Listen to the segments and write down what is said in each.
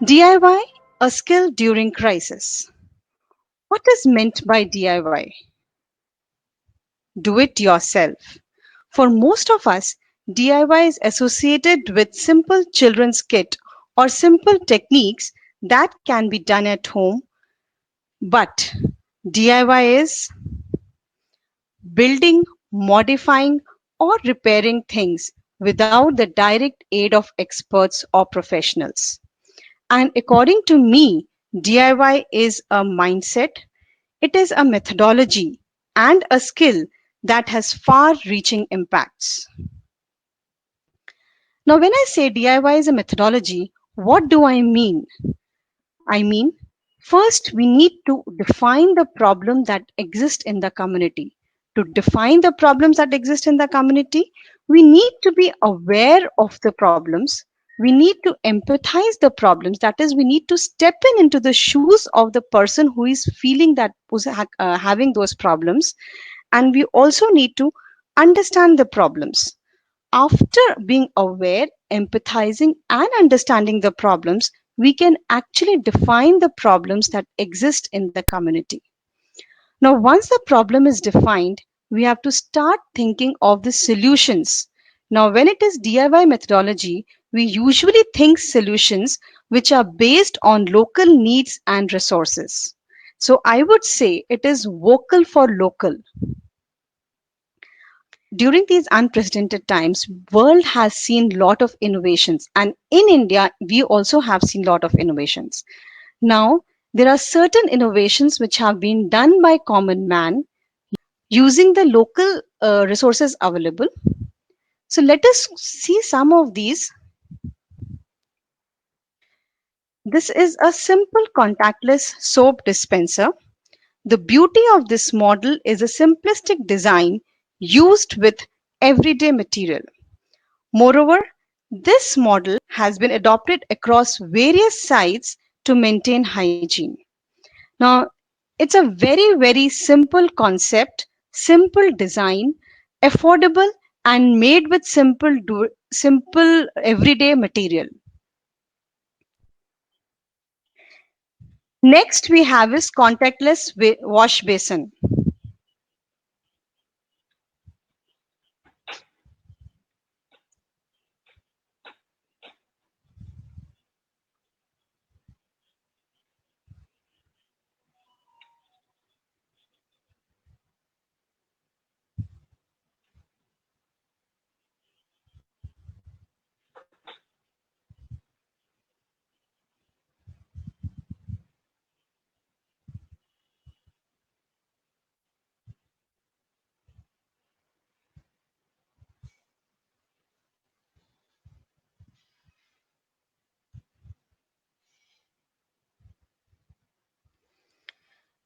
DIY, a skill during crisis. What is meant by DIY? Do it yourself. For most of us, DIY is associated with simple children's kit or simple techniques that can be done at home. But DIY is building, modifying, or repairing things without the direct aid of experts or professionals. And according to me, DIY is a mindset, it is a methodology, and a skill that has far reaching impacts. Now, when I say DIY is a methodology, what do I mean? I mean, first we need to define the problem that exists in the community. To define the problems that exist in the community, we need to be aware of the problems. We need to empathize the problems. That is, we need to step in into the shoes of the person who is feeling that having those problems, and we also need to understand the problems. After being aware, empathizing, and understanding the problems, we can actually define the problems that exist in the community. Now, once the problem is defined, we have to start thinking of the solutions. Now, when it is DIY methodology, we usually think solutions which are based on local needs and resources. So, I would say it is vocal for local. During these unprecedented times, world has seen lot of innovations, and in India we also have seen lot of innovations. Now there are certain innovations which have been done by common man using the local resources available. So let us see some of these. This is a simple contactless soap dispenser. The beauty of this model is a simplistic design used with everyday material. Moreover, this model has been adopted across various sites to maintain hygiene. Now, it's a very, very simple concept, simple design, affordable, and made with simple everyday material. Next, we have is contactless wash basin.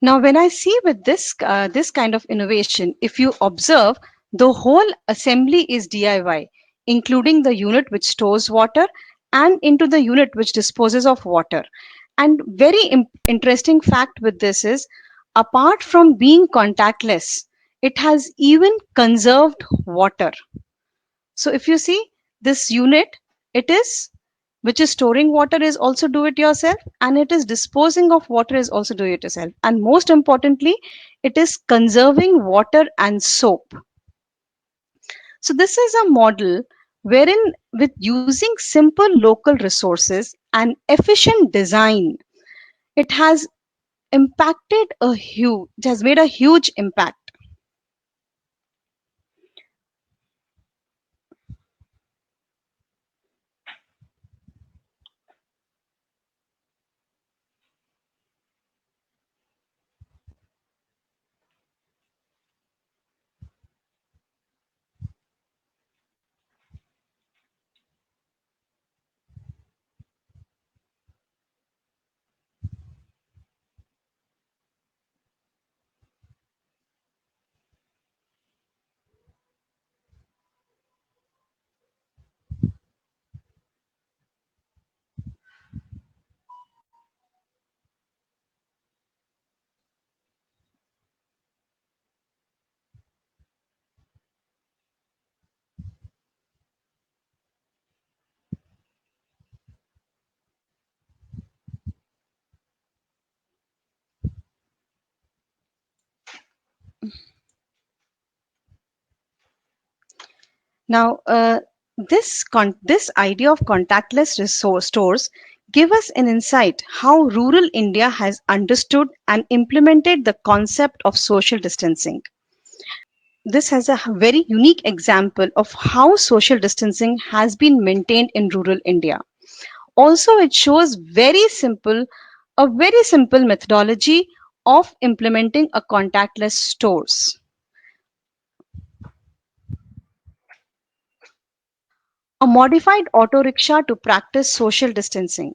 Now, when I see with this kind of innovation, if you observe, the whole assembly is DIY, including the unit which stores water and into the unit which disposes of water. And very interesting fact with this is, apart from being contactless, it has even conserved water. So if you see this unit, it is which is storing water is also do it yourself, and it is disposing of water is also do it yourself, and most importantly it is conserving water and soap. So this is a model wherein with using simple local resources and efficient design, it has it has made a huge impact. Now, this idea of contactless resource stores give us an insight how rural India has understood and implemented the concept of social distancing. This has a very unique example of how social distancing has been maintained in rural India. Also, it shows a very simple methodology of implementing a contactless stores. A modified auto rickshaw to practice social distancing.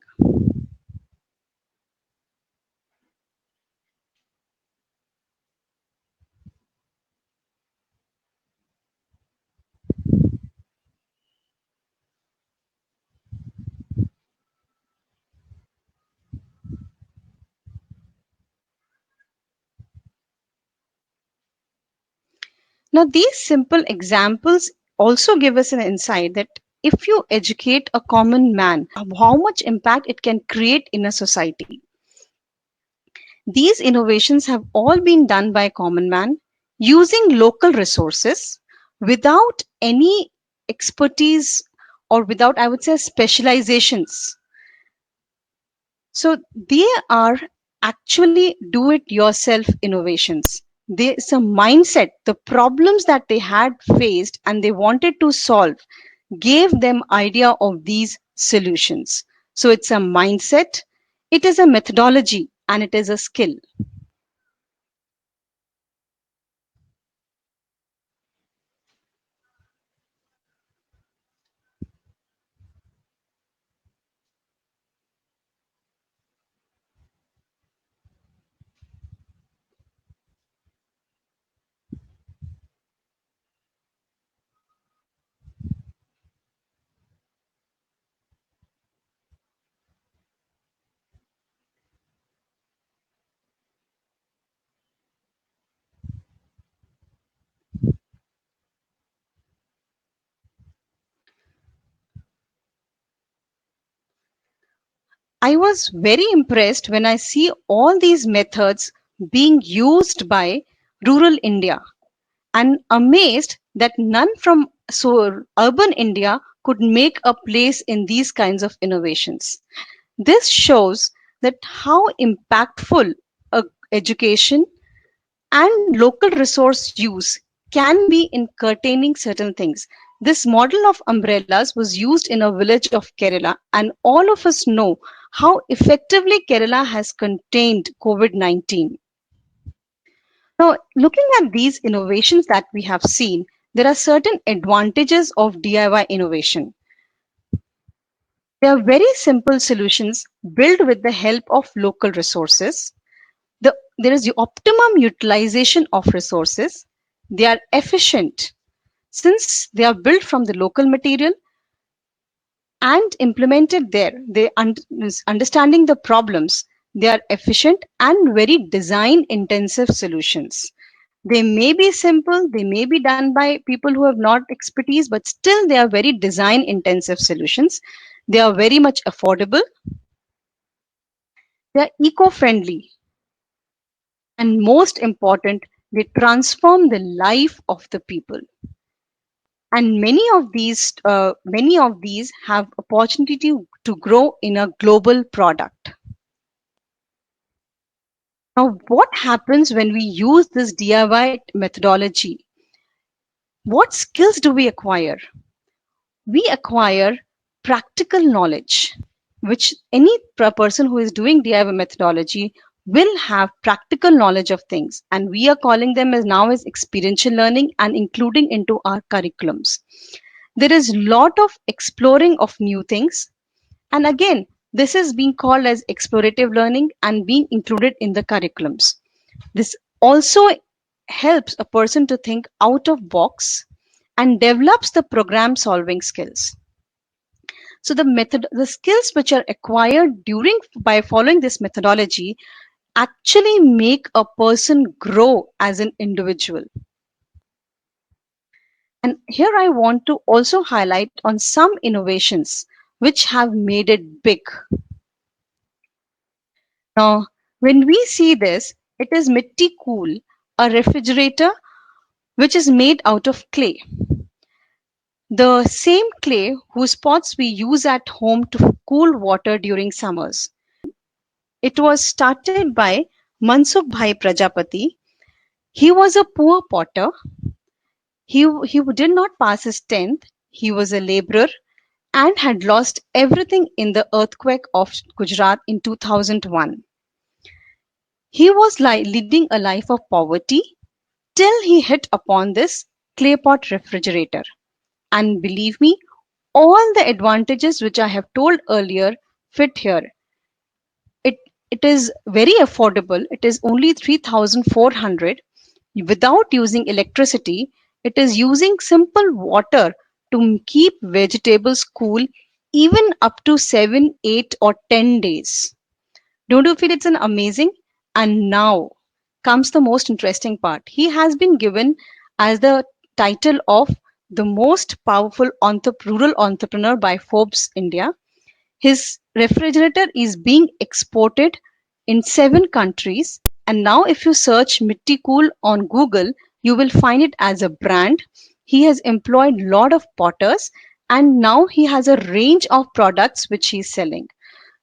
Now, these simple examples also give us an insight that if you educate a common man, how much impact it can create in a society. These innovations have all been done by a common man using local resources without any expertise or without, I would say, specializations. So they are actually do it yourself innovations. There's a mindset, the problems that they had faced and they wanted to solve gave them idea of these solutions. So it's a mindset, it is a methodology, and it is a skill. I was very impressed when I see all these methods being used by rural India and amazed that none from urban India could make a place in these kinds of innovations. This shows that how impactful education and local resource use can be in containing certain things. This model of umbrellas was used in a village of Kerala, and all of us know how effectively Kerala has contained COVID 19. Now, looking at these innovations that we have seen, there are certain advantages of DIY innovation. They are very simple solutions built with the help of local resources. There is the optimum utilization of resources. They are efficient since they are built from the local material and implemented there. Understanding the problems, they are efficient and very design intensive solutions. They may be simple, they may be done by people who have not expertise, but still they are very design intensive solutions. They are very much affordable, they are eco friendly, and most important, they transform the life of the people. And many of these have opportunity to grow in a global product. Now, what happens when we use this DIY methodology? What skills do we acquire? We acquire practical knowledge, which any person who is doing DIY methodology will have practical knowledge of things, and we are calling them as now as experiential learning and including into our curriculums. There is lot of exploring of new things, and again this is being called as explorative learning and being included in the curriculums. This also helps a person to think out of box and develops the program solving skills. So the skills which are acquired during by following this methodology actually make a person grow as an individual. And here I want to also highlight on some innovations which have made it big. Now, when we see this, it is mitti cool a refrigerator which is made out of clay. The same clay whose pots we use at home to cool water during summers. It was started by Mansukh Bhai Prajapati. He was a poor potter. He did not pass his 10th. He was a laborer and had lost everything in the earthquake of Gujarat in 2001. He was leading a life of poverty till he hit upon this clay pot refrigerator. And believe me, all the advantages which I have told earlier fit here. It, it is very affordable. It is only 3,400 without using electricity. It is using simple water to keep vegetables cool even up to 7, 8, or 10 days. Don't you feel it's an amazing? And now comes the most interesting part. He has been given as the title of the most powerful rural entrepreneur by Forbes India. His refrigerator is being exported in 7 countries. And now, if you search Mitti Cool on Google, you will find it as a brand. He has employed a lot of potters, and now he has a range of products which he is selling.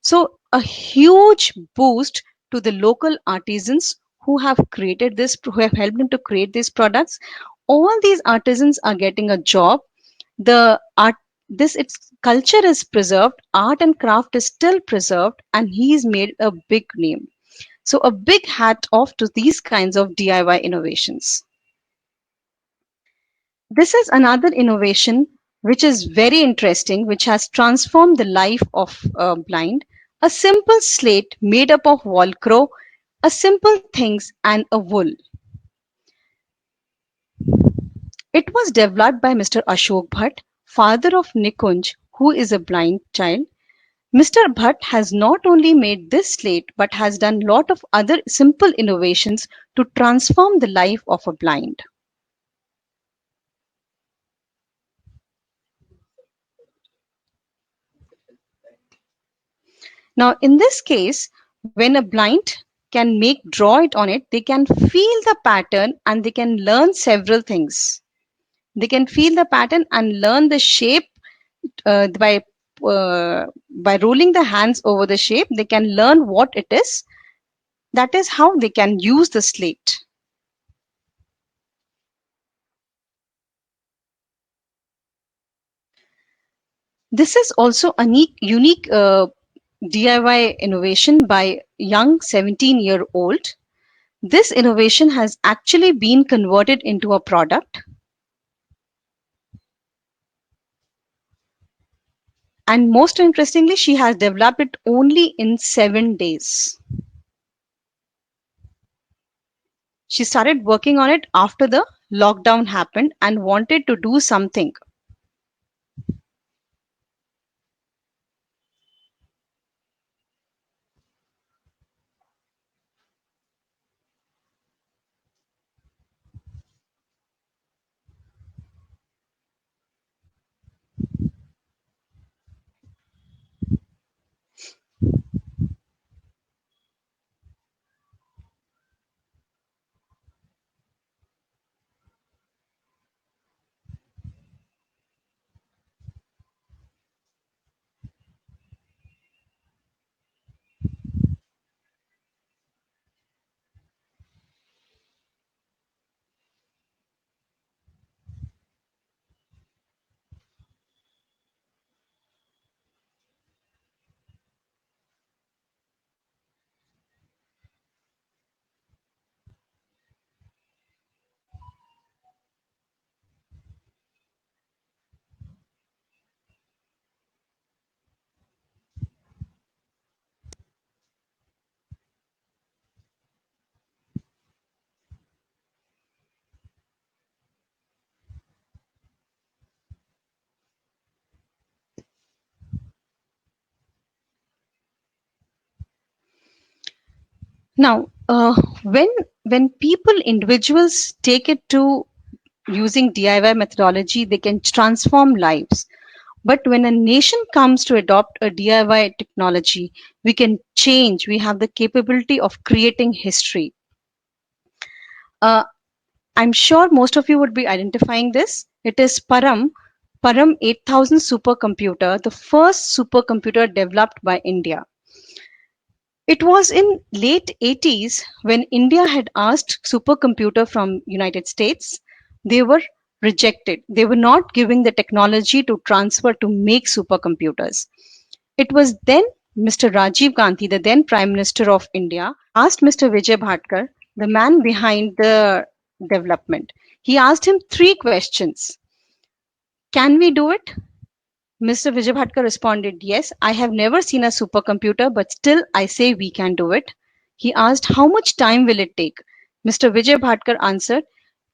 So, a huge boost to the local artisans who have created this, who have helped him to create these products. All these artisans are getting a job. The art, this its culture is preserved, art and craft is still preserved, and he's made a big name. So, a big hat off to these kinds of DIY innovations. This is another innovation which is very interesting, which has transformed the life of a blind. A simple slate made up of Velcro, a simple things, and a wool. It was developed by Mr. Ashok Bhatt, father of Nikunj, who is a blind child. Mr. Bhatt has not only made this slate but has done lot of other simple innovations to transform the life of a blind. Now, in this case, when a blind can draw it on it, they can feel the pattern and they can learn several things. They can feel the pattern and learn the shape by rolling the hands over the shape. They can learn what it is. That is how they can use the slate. This is also a unique DIY innovation by young 17-year-old. This innovation has actually been converted into a product, and most interestingly, she has developed it only in 7 days. She started working on it after the lockdown happened and wanted to do something. Now, when people individuals take it to using DIY methodology, they can transform lives. But when a nation comes to adopt a DIY technology, we can change. We have the capability of creating history. Uh, I'm sure most of you would be identifying this. It is Param 8000 supercomputer, the first supercomputer developed by India. It was in late 80s when India had asked supercomputer from United States. They were rejected. They were not giving the technology to transfer to make supercomputers. It was then Mr. Rajiv Gandhi, the then Prime Minister of India, asked Mr. Vijay Bhatkar, the man behind the development. He asked him three questions. Can we do it? Mr. Vijay Bhatkar responded, yes, I have never seen a supercomputer, but still I say we can do it. He asked, how much time will it take? Mr. Vijay Bhatkar answered,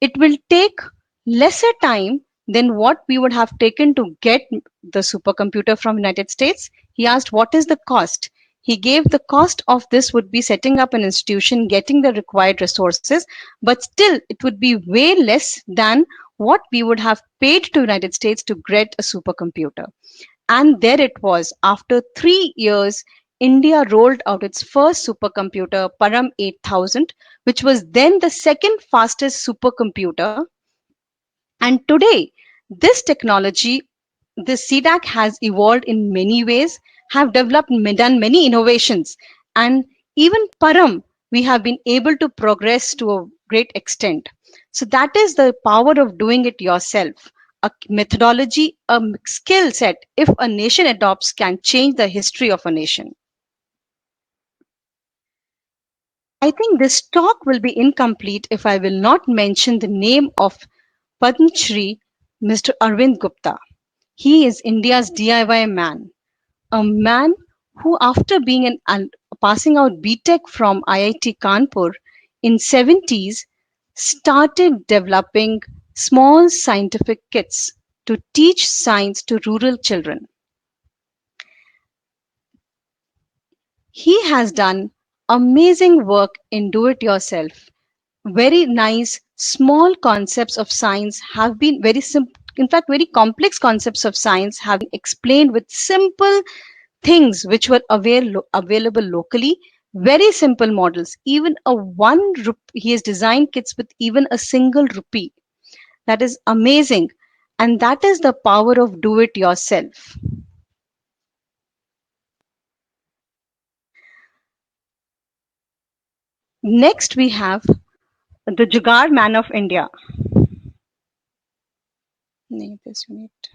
it will take lesser time than what we would have taken to get the supercomputer from United States. He asked, what is the cost? He gave the cost of this would be setting up an institution, getting the required resources, but still it would be way less than what we would have paid to United States to get a supercomputer. And there it was. After 3 years, India rolled out its first supercomputer, Param 8000, which was then the second fastest supercomputer. And today, this technology, this CDAC has evolved in many ways, have developed, done many innovations, and even Param, we have been able to progress to a great extent. So that is the power of doing it yourself. A methodology, a skill set, if a nation adopts, can change the history of a nation. I think this talk will be incomplete if I will not mention the name of Padma Shri Mr. Arvind Gupta. He is India's DIY man, a man who, after being passing out BTech from IIT Kanpur in 70s, started developing small scientific kits to teach science to rural children. He has done amazing work in do it yourself. Very nice small concepts of science have been very simple, in fact very complex concepts of science have been explained with simple things which were available locally, very simple models. Even a he has designed kits with even a single rupee. That is amazing, and that is the power of do it yourself. Next we have the Jugaad man of India. नहीं, this unit.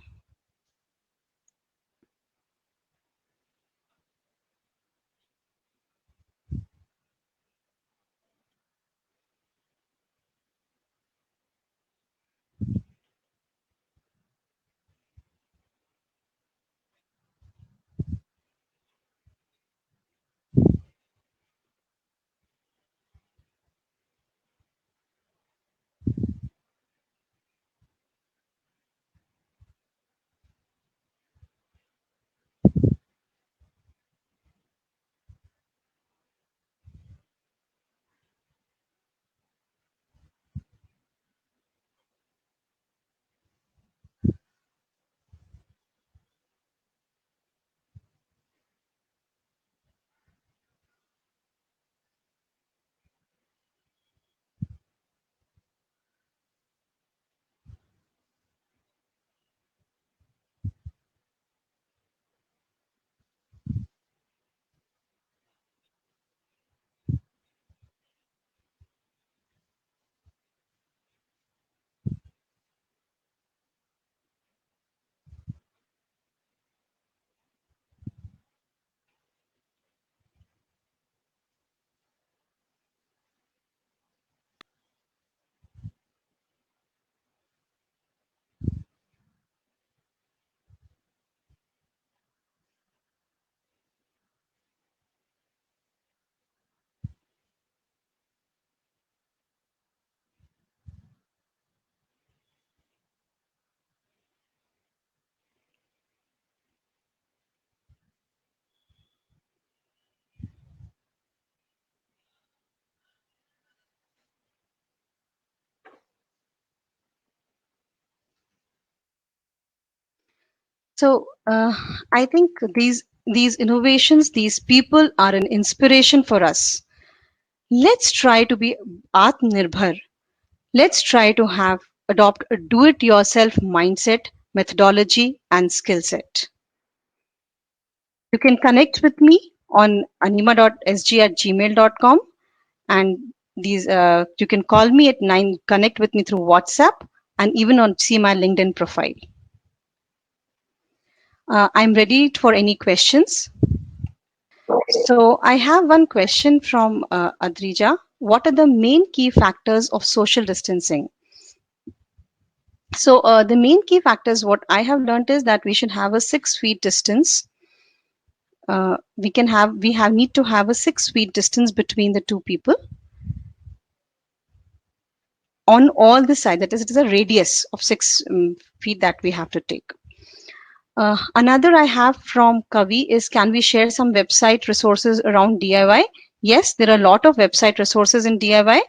So I think these innovations, these people are an inspiration for us. Let's try to be Atmanirbhar. Let's try to have adopt a do it yourself mindset, methodology, and skill set. You can connect with me on anima.sg@gmail.com, and these you can call me at 9, connect with me through WhatsApp, and even on see my LinkedIn profile. I'm ready for any questions. So I have one question from Adrija. What are the main key factors of social distancing? So the main key factors, what I have learned is that we should have a 6 feet distance. We have need to have a 6 feet distance between the two people on all the sides. That is, it is a radius of 6 feet that we have to take. Another I have from Kavi is, can we share some website resources around DIY? Yes, there are a lot of website resources in DIY,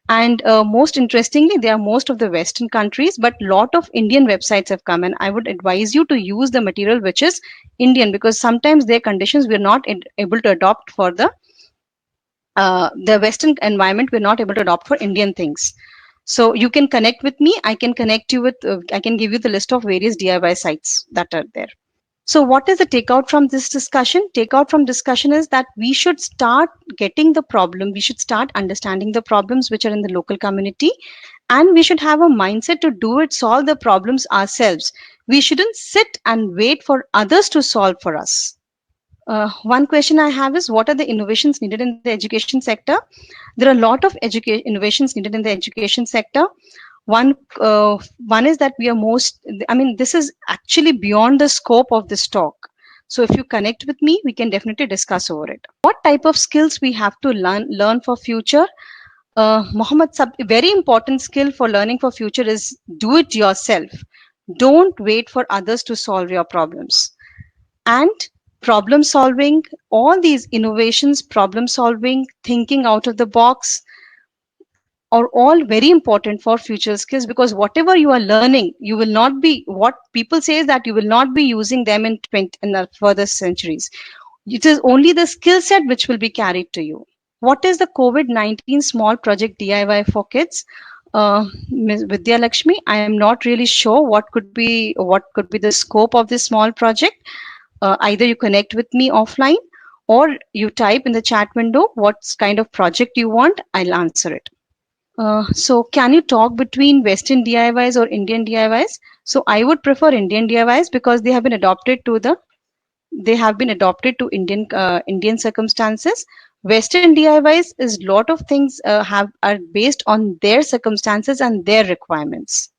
and most interestingly, they are most of the Western countries, but lot of Indian websites have come, and I would advise you to use the material which is Indian, because sometimes their conditions we're not able to adopt for the Western environment. We're not able to adopt for Indian things. So you can connect with me. I can connect you with. I can give you the list of various DIY sites that are there. So, what is the takeout from this discussion? Takeout from discussion is that we should start getting the problem. We should start understanding the problems which are in the local community, and we should have a mindset to do it, solve the problems ourselves. We shouldn't sit and wait for others to solve for us. One question I have is, what are the innovations needed in the education sector? There are a lot of innovations needed in the education sector. One one is that we are most, I mean, this is actually beyond the scope of this talk. So if you connect with me, we can definitely discuss over it. What type of skills we have to learn for future? Mohammed, a very important skill for learning for future is do it yourself. Don't wait for others to solve your problems. And problem solving, all these innovations, problem solving, thinking out of the box, are all very important for future skills, because whatever you are learning, you will not be, what people say is that you will not be using them in 20 in the further centuries. It is only the skill set which will be carried to you. What is the COVID-19 small project DIY for kids? Ms. Vidya Lakshmi, I am not really sure what could be the scope of this small project. Either you connect with me offline, or you type in the chat window what kind of project you want. I'll answer it. So can you talk between Western DIYs or Indian DIYs? So I would prefer Indian DIYs because they have been adopted to Indian circumstances. Western DIYs is lot of things have are based on their circumstances and their requirements.